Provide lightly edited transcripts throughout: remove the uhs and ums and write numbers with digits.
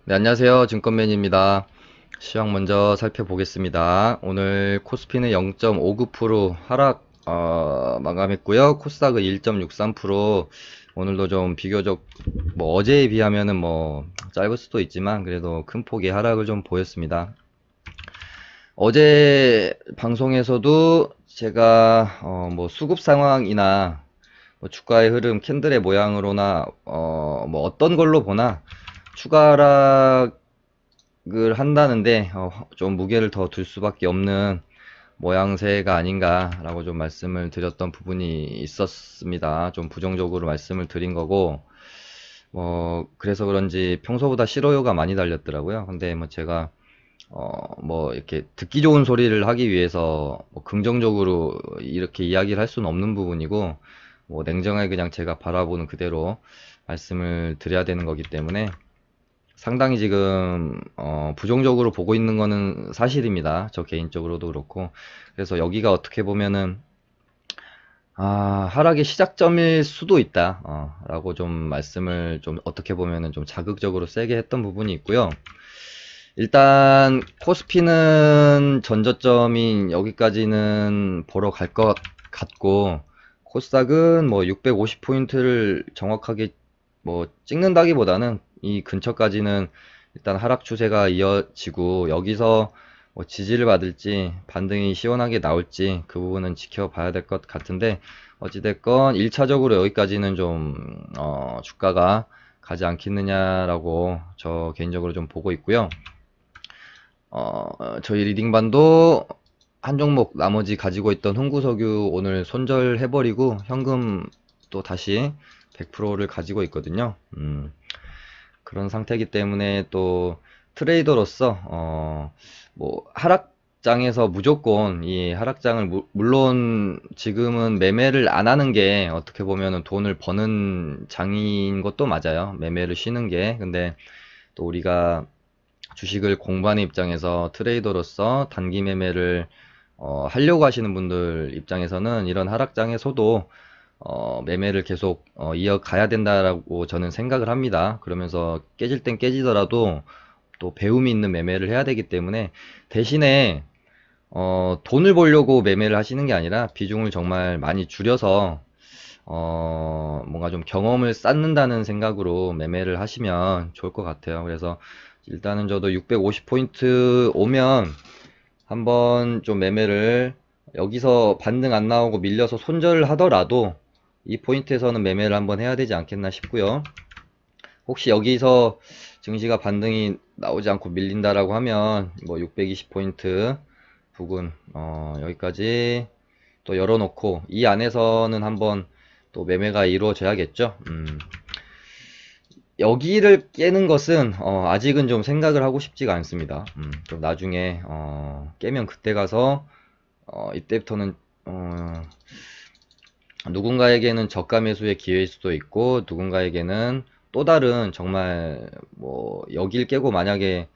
네, 안녕하세요. 증권맨입니다. 시황 먼저 살펴보겠습니다. 오늘 코스피는 0.59% 하락 마감했고요. 코스닥은 1.63%. 오늘도 좀 비교적 어제에 비하면은 짧을 수도 있지만 그래도 큰 폭의 하락을 좀 보였습니다. 어제 방송에서도 제가 수급 상황이나 주가의 흐름, 캔들의 모양으로나 어떤 걸로 보나 추가 하락을 한다는데 좀 무게를 더 둘 수밖에 없는 모양새가 아닌가라고 좀 말씀을 드렸던 부분이 있었습니다. 좀 부정적으로 말씀을 드린 거고 그래서 그런지 평소보다 싫어요가 많이 달렸더라고요. 근데 제가 이렇게 듣기 좋은 소리를 하기 위해서 긍정적으로 이렇게 이야기를 할 수는 없는 부분이고 냉정하게 그냥 제가 바라보는 그대로 말씀을 드려야 되는 거기 때문에 상당히 지금 부정적으로 보고 있는 거는 사실입니다. 저 개인적으로도 그렇고. 그래서 여기가 어떻게 보면은 하락의 시작점일 수도 있다 라고 좀 말씀을 좀 어떻게 보면은 좀 자극적으로 세게 했던 부분이 있고요. 일단 코스피는 전저점인 여기까지는 보러 갈 것 같고, 코스닥은 650포인트를 정확하게 찍는다기보다는 이 근처까지는 일단 하락 추세가 이어지고, 여기서 지지를 받을지 반등이 시원하게 나올지 그 부분은 지켜봐야 될 것 같은데, 어찌됐건 1차적으로 여기까지는 좀 주가가 가지 않겠느냐라고 저 개인적으로 좀 보고 있고요. 저희 리딩반도 한 종목 나머지 가지고 있던 흥구석유 오늘 손절해버리고 현금 또 다시 100%를 가지고 있거든요. 그런 상태이기 때문에 또 트레이더로서 하락장에서 무조건 이 하락장을 물론 지금은 매매를 안 하는 게 어떻게 보면은 돈을 버는 장인 것도 맞아요. 매매를 쉬는 게. 근데 또 우리가 주식을 공부하는 입장에서 트레이더로서 단기 매매를 하려고 하시는 분들 입장에서는 이런 하락장에서도 매매를 계속 이어가야 된다라고 저는 생각을 합니다. 그러면서 깨질 땐 깨지더라도 또 배움이 있는 매매를 해야 되기 때문에 대신에 돈을 벌려고 매매를 하시는 게 아니라 비중을 정말 많이 줄여서 뭔가 좀 경험을 쌓는다는 생각으로 매매를 하시면 좋을 것 같아요. 그래서 일단은 저도 650포인트 오면 한번 좀 매매를 여기서 반등 안 나오고 밀려서 손절을 하더라도 이 포인트에서는 매매를 한번 해야 되지 않겠나 싶고요. 혹시 여기서 증시가 반등이 나오지 않고 밀린다라고 하면 620포인트 부근 여기까지 또 열어놓고 이 안에서는 한번 또 매매가 이루어져야겠죠. 여기를 깨는 것은 아직은 좀 생각을 하고 싶지가 않습니다. 좀 나중에 깨면 그때 가서 이때부터는 누군가에게는 저가 매수의 기회일 수도 있고 누군가에게는 또 다른 정말 여길 깨고 만약에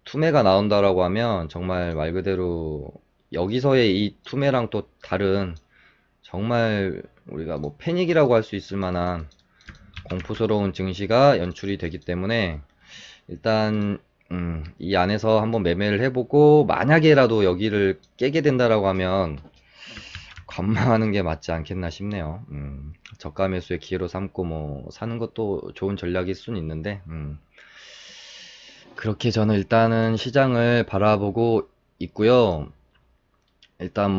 투매가 나온다라고 하면 정말 말 그대로 여기서의 이 투매랑 또 다른 정말 우리가 패닉이라고 할 수 있을 만한 공포스러운 증시가 연출이 되기 때문에 일단 이 안에서 한번 매매를 해보고 만약에라도 여기를 깨게 된다라고 하면 관망하는 게 맞지 않겠나 싶네요. 저가 매수의 기회로 삼고 사는 것도 좋은 전략일 수는 있는데 그렇게 저는 일단은 시장을 바라보고 있고요. 일단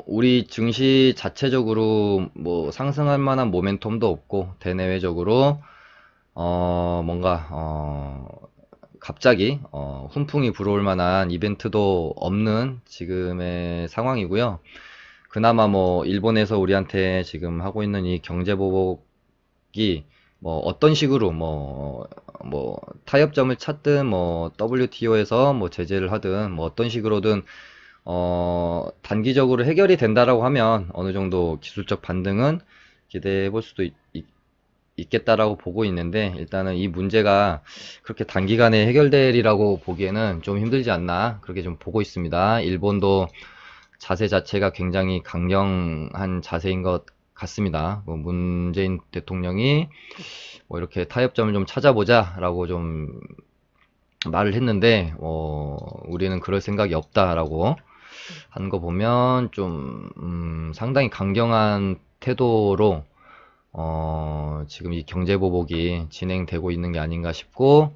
우리 증시 자체적으로 상승할 만한 모멘텀도 없고 대내외적으로 뭔가 갑자기 훈풍이 불어올 만한 이벤트도 없는 지금의 상황이고요. 그나마 일본에서 우리한테 지금 하고 있는 이 경제보복이 어떤 식으로 타협점을 찾든 WTO에서 제재를 하든 어떤 식으로든 단기적으로 해결이 된다라고 하면 어느 정도 기술적 반등은 기대해 볼 수도 있겠다라고 보고 있는데 일단은 이 문제가 그렇게 단기간에 해결되리라고 보기에는 좀 힘들지 않나 그렇게 좀 보고 있습니다. 일본도 자세 자체가 굉장히 강경한 자세인 것 같습니다. 뭐 문재인 대통령이 뭐 이렇게 타협점을 좀 찾아보자라고 좀 말을 했는데, 우리는 그럴 생각이 없다라고 하는 거 보면 좀 상당히 강경한 태도로 지금 이 경제보복이 진행되고 있는 게 아닌가 싶고,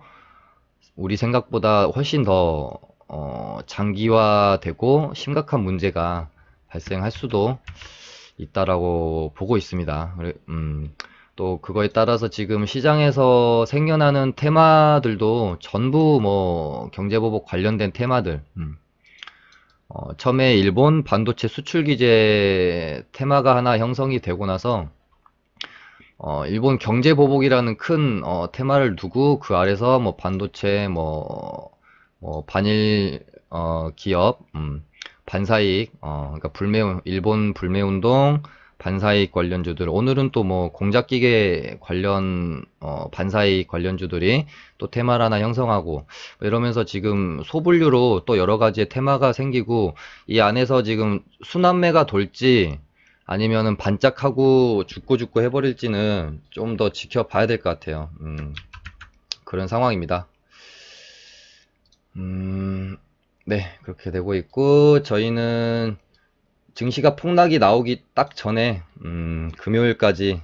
우리 생각보다 훨씬 더 장기화되고 심각한 문제가 발생할 수도 있다라고 보고 있습니다. 또 그거에 따라서 지금 시장에서 생겨나는 테마들도 전부 뭐 경제보복 관련된 테마들, 처음에 일본 반도체 수출 규제 테마가 하나 형성이 되고 나서 일본 경제보복이라는 큰 테마를 두고 그 아래서 뭐 반도체 뭐 반일 기업, 반사이익, 그러니까 일본 불매운동, 반사이익 관련주들, 오늘은 또 뭐 공작기계 관련 반사이익 관련주들이 또 테마를 하나 형성하고 이러면서 지금 소분류로 또 여러 가지의 테마가 생기고, 이 안에서 지금 순환매가 돌지 아니면은 반짝하고 죽고 해버릴지는 좀 더 지켜봐야 될 것 같아요. 그런 상황입니다. 네, 그렇게 되고 있고, 저희는 증시가 폭락이 나오기 딱 전에 금요일까지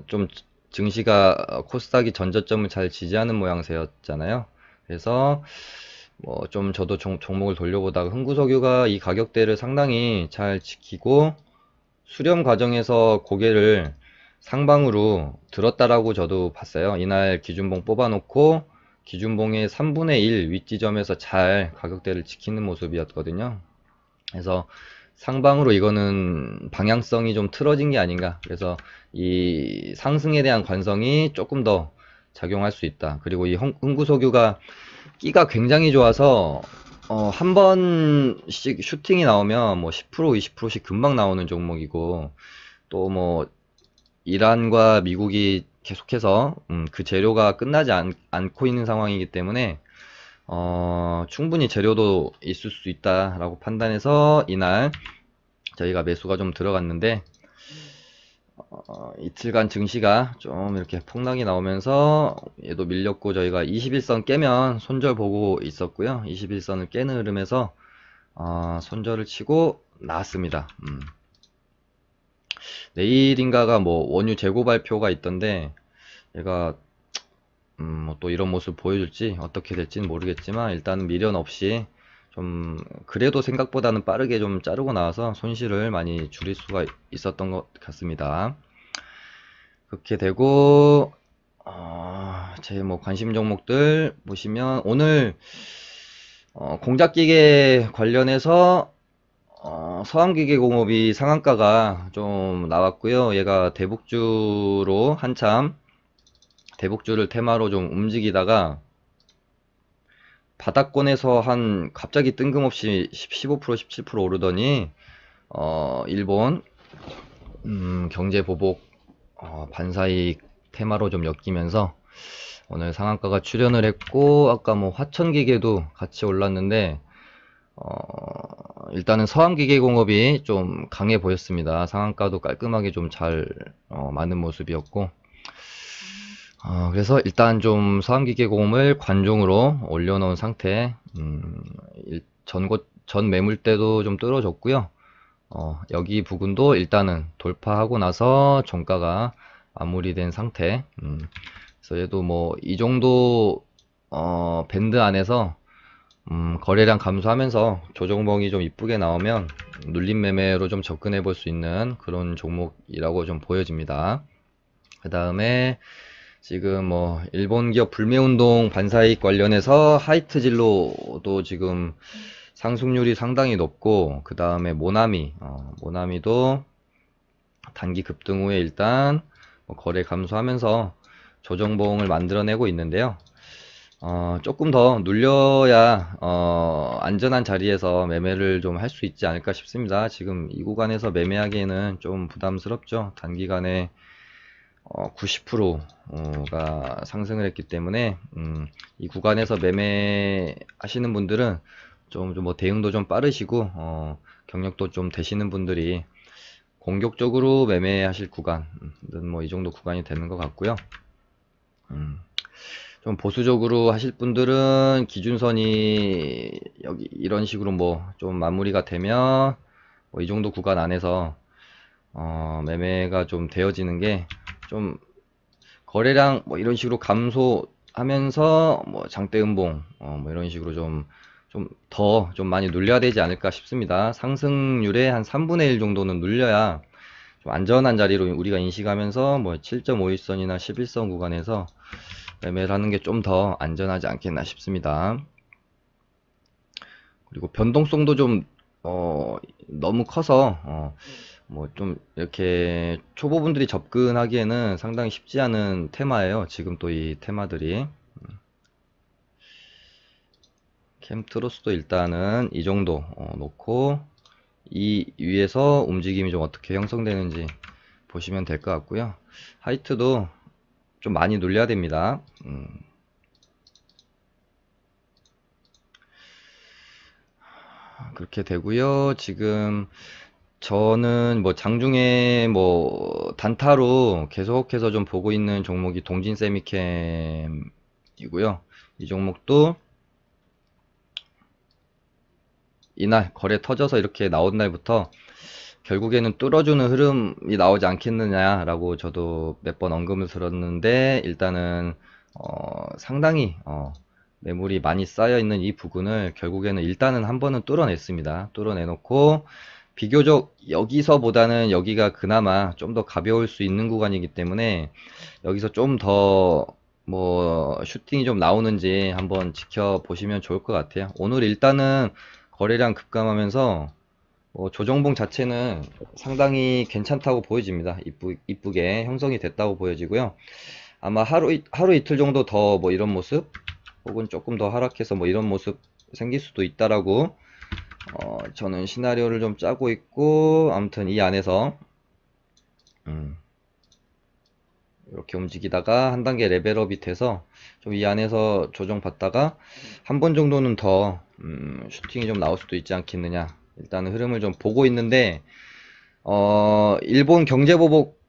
좀 증시가 코스닥이 전저점을 잘 지지하는 모양새였잖아요. 그래서 뭐 좀 저도 종목을 돌려보다가 흥구석유가 이 가격대를 상당히 잘 지키고 수렴 과정에서 고개를 상방으로 들었다라고 저도 봤어요. 이날 기준봉 뽑아놓고 기준봉의 3분의 1 윗지점에서 잘 가격대를 지키는 모습이었거든요. 그래서 상방으로 이거는 방향성이 좀 틀어진 게 아닌가. 그래서 이 상승에 대한 관성이 조금 더 작용할 수 있다. 그리고 이 흥구석유가 끼가 굉장히 좋아서 한 번씩 슈팅이 나오면 뭐 10%, 20%씩 금방 나오는 종목이고, 또 뭐 이란과 미국이 계속해서 그 재료가 끝나지 않고 있는 상황이기 때문에 충분히 재료도 있을 수 있다라고 판단해서 이날 저희가 매수가 좀 들어갔는데, 이틀간 증시가 좀 이렇게 폭락이 나오면서 얘도 밀렸고, 저희가 21선 깨면 손절 보고 있었고요. 21선을 깨는 흐름에서 손절을 치고 나왔습니다. 내일인가가 뭐 원유 재고 발표가 있던데, 얘가 뭐또 이런 모습 보여줄지 어떻게 될지는 모르겠지만, 일단은 미련 없이 좀 그래도 생각보다는 빠르게 좀 자르고 나와서 손실을 많이 줄일 수가 있었던 것 같습니다. 그렇게 되고 제 뭐 관심 종목들 보시면, 오늘 공작기계 관련해서 서암기계공업이 상한가가 좀 나왔고요. 얘가 대북주로 한참 대북주를 테마로 좀 움직이다가 바닥권에서 갑자기 뜬금없이 15%, 17% 오르더니 일본 경제보복 반사이익 테마로 좀 엮이면서 오늘 상한가가 출현을 했고, 아까 뭐 화천기계도 같이 올랐는데 일단은 서암기계공업이 좀 강해 보였습니다. 상한가도 깔끔하게 좀 잘 맞는 모습이었고, 그래서 일단 좀 서암기계공업을 관종으로 올려놓은 상태. 전 매물대도 좀 뚫어졌고요. 여기 부근도 일단은 돌파하고 나서 종가가 마무리된 상태. 그래서 얘도 뭐 이 정도 밴드 안에서 거래량 감소하면서 조정봉이 좀 이쁘게 나오면 눌림 매매로 좀 접근해 볼 수 있는 그런 종목이라고 좀 보여집니다. 그 다음에 지금 뭐 일본 기업 불매운동 반사이익 관련해서 하이트진로도 지금 상승률이 상당히 높고, 그 다음에 모나미도 단기 급등 후에 일단 뭐 거래 감소하면서 조정봉을 만들어내고 있는데요. 조금 더 눌려야 안전한 자리에서 매매를 좀 할 수 있지 않을까 싶습니다. 지금 이 구간에서 매매하기에는 좀 부담스럽죠. 단기간에 90%가 상승을 했기 때문에 이 구간에서 매매하시는 분들은 좀 뭐 대응도 좀 빠르시고 경력도 좀 되시는 분들이 공격적으로 매매하실 구간은 뭐 이 정도 구간이 되는 것 같고요. 좀 보수적으로 하실 분들은 기준선이 여기 이런 식으로 뭐 좀 마무리가 되면 뭐 이 정도 구간 안에서 매매가 좀 되어지는 게 좀 거래량 뭐 이런 식으로 감소하면서 뭐 장대 음봉 뭐 이런 식으로 좀 더 좀 많이 눌려야 되지 않을까 싶습니다. 상승률의 한 3분의 1 정도는 눌려야 좀 안전한 자리로 우리가 인식하면서 뭐 7.51선이나 11선 구간에서 매매를 하는 게 좀 더 안전하지 않겠나 싶습니다. 그리고 변동성도 좀 너무 커서 뭐 좀 이렇게 초보분들이 접근하기에는 상당히 쉽지 않은 테마예요. 지금 또 이 테마들이 캠트로스도 일단은 이 정도 놓고 이 위에서 움직임이 좀 어떻게 형성되는지 보시면 될 것 같고요. 하이트도 좀 많이 눌려야 됩니다. 그렇게 되고요. 지금 저는 뭐 장중에 뭐 단타로 계속해서 좀 보고 있는 종목이 동진 세미캠이고요. 이 종목도 이날 거래 터져서 이렇게 나온 날부터 결국에는 뚫어주는 흐름이 나오지 않겠느냐라고 저도 몇 번 언급을 들었는데 일단은 상당히 매물이 많이 쌓여 있는 이 부분을 결국에는 일단은 한 번은 뚫어냈습니다. 뚫어내놓고 비교적 여기서보다는 여기가 그나마 좀 더 가벼울 수 있는 구간이기 때문에 여기서 좀 더 뭐 슈팅이 좀 나오는지 한번 지켜보시면 좋을 것 같아요. 오늘 일단은 거래량 급감하면서 조정봉 자체는 상당히 괜찮다고 보여집니다. 이쁘게 형성이 됐다고 보여지고요. 아마 하루 이틀 정도 더 뭐 이런 모습 혹은 조금 더 하락해서 뭐 이런 모습 생길 수도 있다라고 저는 시나리오를 좀 짜고 있고 아무튼 이 안에서 이렇게 움직이다가 한 단계 레벨업이 돼서 좀 이 안에서 조정받다가 한 번 정도는 더 슈팅이 좀 나올 수도 있지 않겠느냐. 일단은 흐름을 좀 보고 있는데 일본 경제보복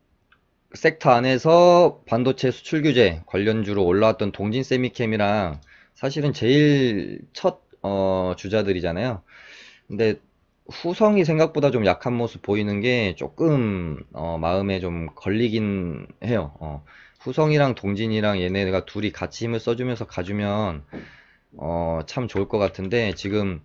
섹터 안에서 반도체 수출 규제 관련주로 올라왔던 동진 세미캠이랑 사실은 제일 첫 주자들이잖아요. 근데 후성이 생각보다 좀 약한 모습 보이는 게 조금 마음에 좀 걸리긴 해요. 후성이랑 동진이랑 얘네가 둘이 같이 힘을 써주면서 가주면 참 좋을 것 같은데 지금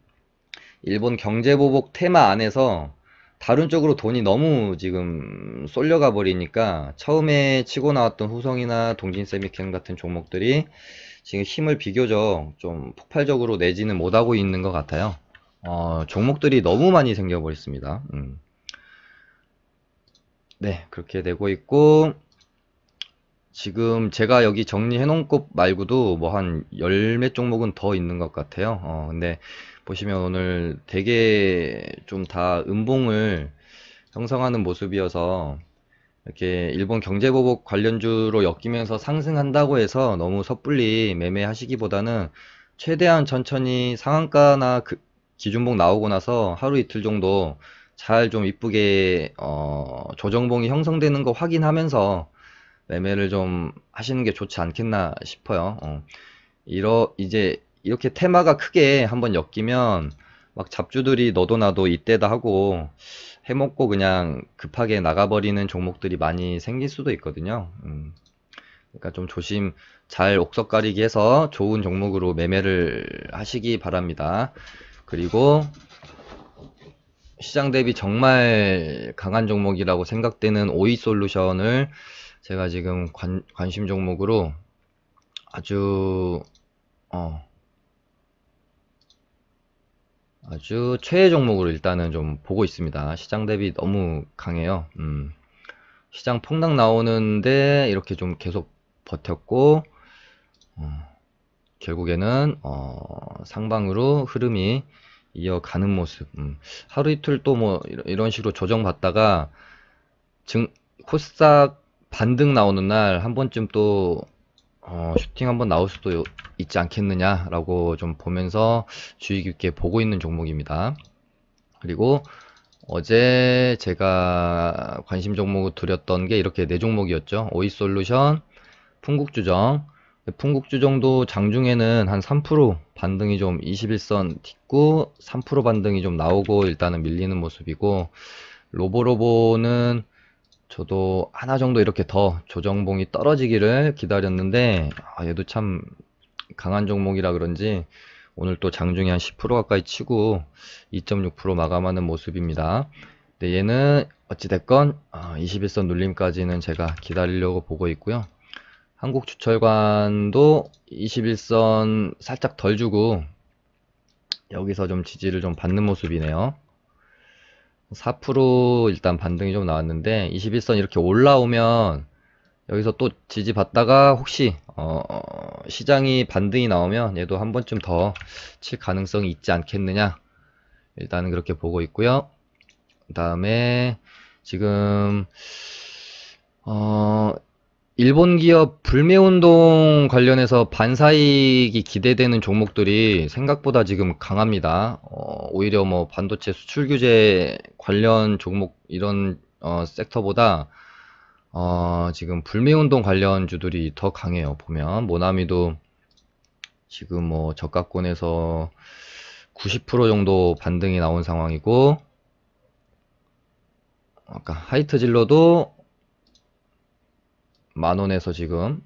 일본 경제보복 테마 안에서 다른 쪽으로 돈이 너무 지금 쏠려가 버리니까 처음에 치고 나왔던 후성이나 동진세미캠 같은 종목들이 지금 힘을 비교적 좀 폭발적으로 내지는 못하고 있는 것 같아요. 종목들이 너무 많이 생겨버렸습니다. 네, 그렇게 되고 있고 지금 제가 여기 정리해 놓은 것 말고도 뭐 한 열 몇 종목은 더 있는 것 같아요. 근데 보시면 오늘 되게 좀 다 음봉을 형성하는 모습이어서 이렇게 일본 경제보복 관련주로 엮이면서 상승한다고 해서 너무 섣불리 매매하시기보다는 최대한 천천히 상한가나 기준봉 나오고 나서 하루 이틀 정도 잘 좀 이쁘게 조정봉이 형성되는 거 확인하면서 매매를 좀 하시는 게 좋지 않겠나 싶어요. 이제 이렇게 테마가 크게 한번 엮이면 막 잡주들이 너도 나도 이때다 하고 해먹고 그냥 급하게 나가버리는 종목들이 많이 생길 수도 있거든요. 그러니까 좀 조심 잘 옥석 가리기 해서 좋은 종목으로 매매를 하시기 바랍니다. 그리고 시장 대비 정말 강한 종목이라고 생각되는 오이솔루션을 제가 지금 관심 종목으로 아주 최애 종목으로 일단은 좀 보고 있습니다. 시장 대비 너무 강해요. 시장 폭락 나오는데 이렇게 좀 계속 버텼고 결국에는 상방으로 흐름이 이어가는 모습. 하루 이틀 또 뭐 이런 식으로 조정받다가 코스닥 반등 나오는 날 한 번쯤 또 슈팅 한번 나올 수도 있지 않겠느냐라고 좀 보면서 주의 깊게 보고 있는 종목입니다. 그리고 어제 제가 관심 종목을 드렸던 게 이렇게 네 종목이었죠. 오이솔루션, 풍국주정. 풍국주정도 장중에는 한 3% 반등이 좀 21선 딛고 3% 반등이 좀 나오고 일단은 밀리는 모습이고, 로보로보는 저도 하나 정도 이렇게 더 조정봉이 떨어지기를 기다렸는데, 얘도 참 강한 종목이라 그런지 오늘 또 장중에 한 10% 가까이 치고 2.6% 마감하는 모습입니다. 근데 얘는 어찌됐건 21선 눌림까지는 제가 기다리려고 보고 있고요. 한국주철관도 21선 살짝 덜 주고 여기서 좀 지지를 좀 받는 모습이네요. 4% 일단 반등이 좀 나왔는데 21선 이렇게 올라오면 여기서 또 지지받다가 혹시 시장이 반등이 나오면 얘도 한 번쯤 더 칠 가능성이 있지 않겠느냐, 일단은 그렇게 보고 있고요. 그 다음에 지금 일본 기업 불매운동 관련해서 반사이익이 기대되는 종목들이 생각보다 지금 강합니다. 오히려 뭐 반도체 수출 규제 관련 종목 이런 섹터보다 지금 불매운동 관련주들이 더 강해요. 보면 모나미도 지금 뭐 저가권에서 90% 정도 반등이 나온 상황이고, 아까 하이트진로도 만원에서 지금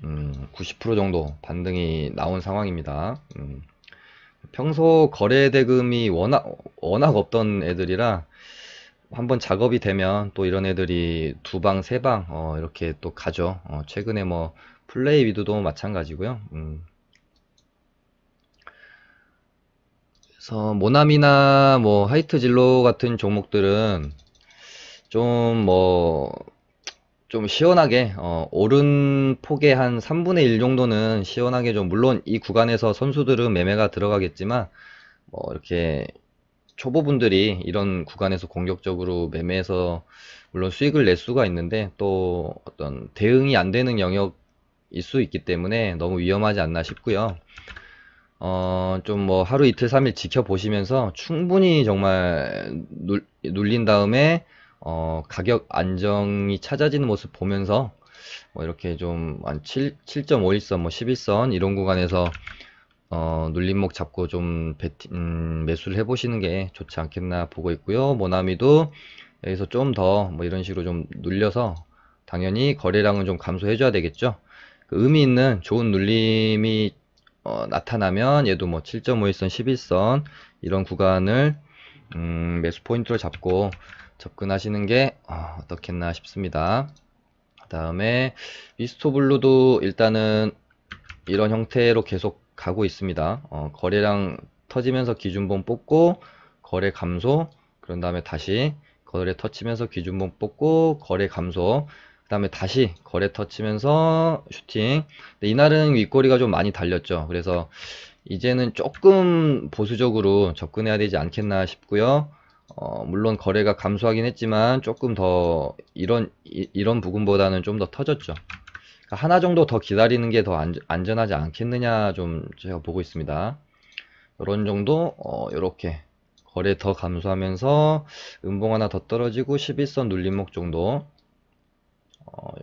90% 정도 반등이 나온 상황입니다. 평소 거래 대금이 워낙 없던 애들이라 한번 작업이 되면 또 이런 애들이 두 방, 세 방, 이렇게 또 가죠. 최근에 뭐 플레이 위드도 마찬가지고요. 그래서 모나미나 뭐 하이트 진로 같은 종목들은 좀 뭐 좀 시원하게 오른 폭의 한 3분의 1 정도는 시원하게 좀, 물론 이 구간에서 선수들은 매매가 들어가겠지만 뭐 이렇게 초보분들이 이런 구간에서 공격적으로 매매해서 물론 수익을 낼 수가 있는데 또 어떤 대응이 안 되는 영역일 수 있기 때문에 너무 위험하지 않나 싶고요. 좀 뭐 하루 이틀 3일 지켜보시면서 충분히 정말 눌린 다음에 가격 안정이 찾아지는 모습 보면서 뭐 이렇게 좀 한 7.51선, 뭐 11선 이런 구간에서 눌림목 잡고 좀 매수를 해보시는 게 좋지 않겠나 보고 있고요. 모나미도 여기서 좀 더 뭐 이런 식으로 좀 눌려서 당연히 거래량은 좀 감소해줘야 되겠죠. 그 의미 있는 좋은 눌림이 나타나면 얘도 뭐 7.51선, 11선 이런 구간을 매수 포인트로 잡고 접근하시는 게 어떻겠나 싶습니다. 그 다음에 미스토블루도 일단은 이런 형태로 계속 가고 있습니다. 거래량 터지면서 기준봉 뽑고 거래 감소, 그런 다음에 다시 거래 터치면서 기준봉 뽑고 거래 감소, 그 다음에 다시 거래 터치면서 슈팅. 근데 이날은 윗꼬리가 좀 많이 달렸죠. 그래서 이제는 조금 보수적으로 접근해야 되지 않겠나 싶고요. 물론 거래가 감소하긴 했지만 조금 더 이런 부분보다는 좀 더 터졌죠. 그러니까 하나 정도 더 기다리는 게 더 안전하지 않겠느냐 좀 제가 보고 있습니다. 이런 정도, 이렇게 거래 더 감소하면서 음봉 하나 더 떨어지고 11선 눌림목 정도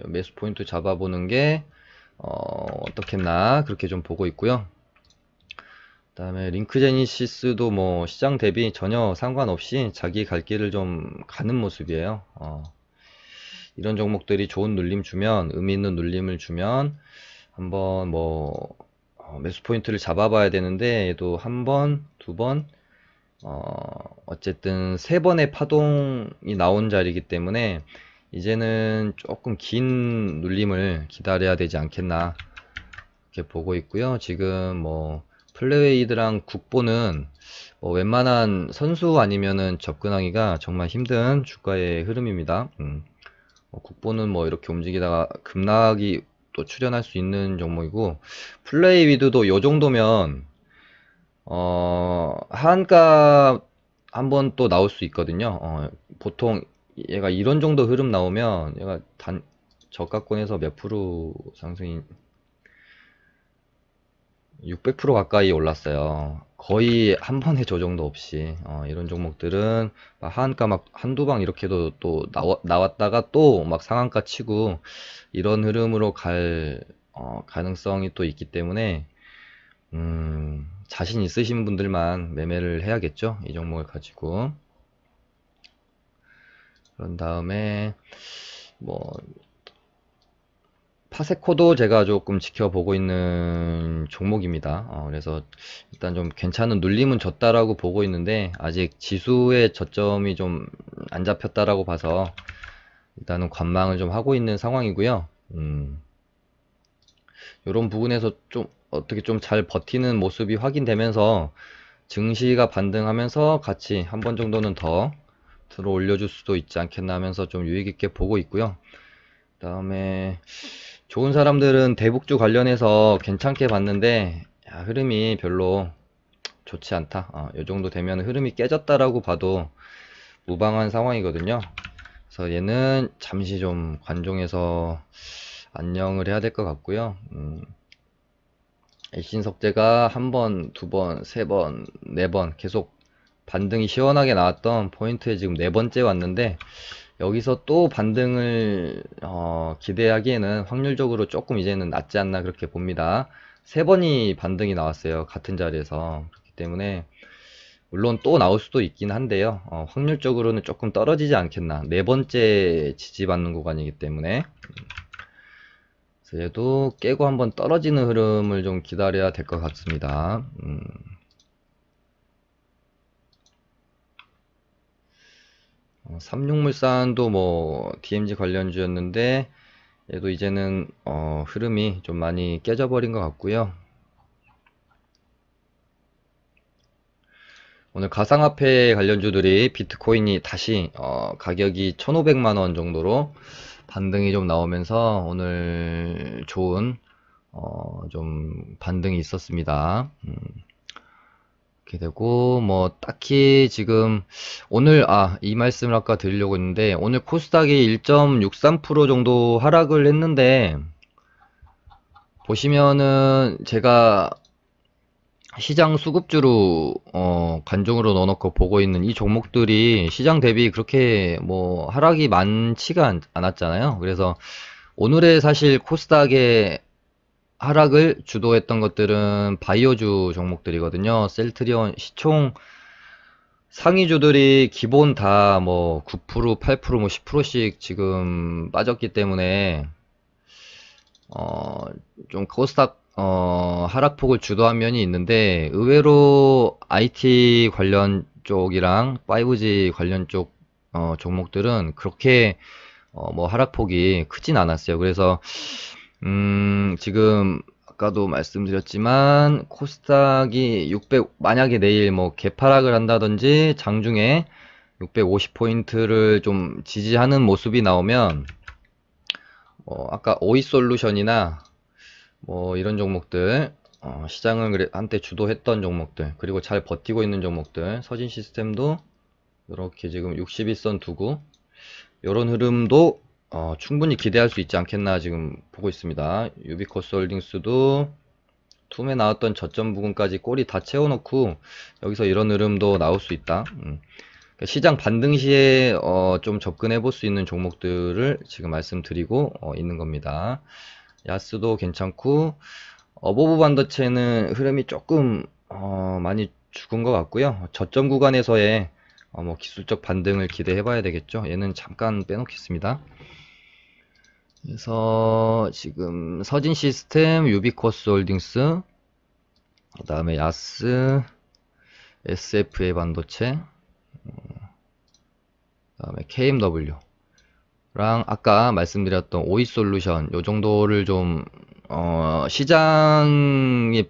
매수 포인트 잡아보는 게 어떻겠나 그렇게 좀 보고 있고요. 그 다음에 링크제니시스도 뭐 시장 대비 전혀 상관없이 자기 갈 길을 좀 가는 모습이에요. 이런 종목들이 좋은 눌림 주면, 의미 있는 눌림을 주면 한번 뭐 매수 포인트를 잡아봐야 되는데, 얘도 한 번, 두 번, 어쨌든 세 번의 파동이 나온 자리이기 때문에 이제는 조금 긴 눌림을 기다려야 되지 않겠나 이렇게 보고 있고요. 지금 뭐 플레이드랑 국보는 뭐 웬만한 선수 아니면은 접근하기가 정말 힘든 주가의 흐름입니다. 국보는 뭐 이렇게 움직이다가 급락이 또 출현할 수 있는 종목이고, 플레이 위드도 요 정도면 하한가 한번 또 나올 수 있거든요. 보통 얘가 이런 정도 흐름 나오면 얘가 저가권에서 몇 프로 상승이 600% 가까이 올랐어요. 거의 한 번의 조정도 없이 이런 종목들은 막 하한가 막 한두 방 이렇게도 또 나왔다가 또 막 상한가 치고 이런 흐름으로 갈 가능성이 또 있기 때문에 자신 있으신 분들만 매매를 해야겠죠. 이 종목을 가지고. 그런 다음에 뭐 파세코도 제가 조금 지켜보고 있는 종목입니다. 그래서 일단 좀 괜찮은 눌림은 줬다라고 보고 있는데 아직 지수의 저점이 좀 안 잡혔다라고 봐서 일단은 관망을 좀 하고 있는 상황이고요. 이런 부분에서 좀 어떻게 좀 잘 버티는 모습이 확인되면서 증시가 반등하면서 같이 한 번 정도는 더 들어 올려줄 수도 있지 않겠나 하면서 좀 유익 있게 보고 있고요. 그 다음에 좋은 사람들은 대북주 관련해서 괜찮게 봤는데 야, 흐름이 별로 좋지 않다. 이 정도 되면 흐름이 깨졌다라고 봐도 무방한 상황이거든요. 그래서 얘는 잠시 좀 관종해서 안녕을 해야 될 것 같고요. 일신석재가 한 번, 두 번, 세 번, 네 번 계속 반등이 시원하게 나왔던 포인트에 지금 네 번째 왔는데 여기서 또 반등을 기대하기에는 확률적으로 조금 이제는 낮지 않나 그렇게 봅니다. 세 번이 반등이 나왔어요. 같은 자리에서. 그렇기 때문에 물론 또 나올 수도 있긴 한데요. 확률적으로는 조금 떨어지지 않겠나. 네 번째 지지받는 구간이기 때문에 그래서 얘도 깨고 한번 떨어지는 흐름을 좀 기다려야 될 것 같습니다. 36물산도 뭐 DMZ 관련주였는데 얘도 이제는 흐름이 좀 많이 깨져버린 것 같고요. 오늘 가상화폐 관련주들이 비트코인이 다시 가격이 1,500만원 정도로 반등이 좀 나오면서 오늘 좋은 좀 반등이 있었습니다. 이렇게 되고 뭐 딱히 지금 오늘 이 말씀을 아까 드리려고 했는데 오늘 코스닥이 1.63% 정도 하락을 했는데 보시면은 제가 시장 수급주로 관종으로 넣어놓고 보고 있는 이 종목들이 시장 대비 그렇게 뭐 하락이 많지가 않았잖아요. 그래서 오늘의 사실 코스닥의 하락을 주도했던 것들은 바이오주 종목들이거든요. 셀트리온, 시총 상위주들이 기본 다 뭐 9%, 8%, 뭐 10%씩 지금 빠졌기 때문에 좀 코스닥 하락폭을 주도한 면이 있는데 의외로 IT 관련 쪽이랑 5G 관련 쪽 종목들은 그렇게 뭐 하락폭이 크진 않았어요. 그래서 지금 아까도 말씀드렸지만 코스닥이 600 만약에 내일 뭐 개파락을 한다든지 장중에 650포인트를 좀 지지하는 모습이 나오면 아까 오이솔루션이나 뭐 이런 종목들 시장을 한때 주도했던 종목들 그리고 잘 버티고 있는 종목들 서진 시스템도 이렇게 지금 61선 두고 이런 흐름도 충분히 기대할 수 있지 않겠나 지금 보고 있습니다. 유비코스 홀딩스도 툼에 나왔던 저점 부분까지 꼬리 다 채워놓고 여기서 이런 흐름도 나올 수 있다. 시장 반등 시에 좀 접근해 볼 수 있는 종목들을 지금 말씀드리고 있는 겁니다. 야스도 괜찮고 어버브 반도체는 흐름이 조금 많이 죽은 것 같고요. 저점 구간에서의 뭐 기술적 반등을 기대해 봐야 되겠죠. 얘는 잠깐 빼놓겠습니다. 그래서 지금 서진 시스템, 유비코스 홀딩스, 그 다음에 야스, SFA 반도체, 그 다음에 KMW랑 아까 말씀드렸던 오이솔루션 요 정도를 좀 시장이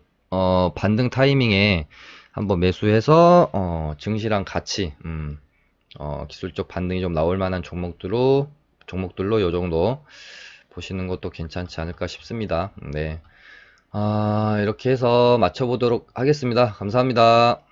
반등 타이밍에 한번 매수해서 증시랑 같이 기술적 반등이 좀 나올 만한 종목들로 요 정도 보시는 것도 괜찮지 않을까 싶습니다. 네. 이렇게 해서 맞춰보도록 하겠습니다. 감사합니다.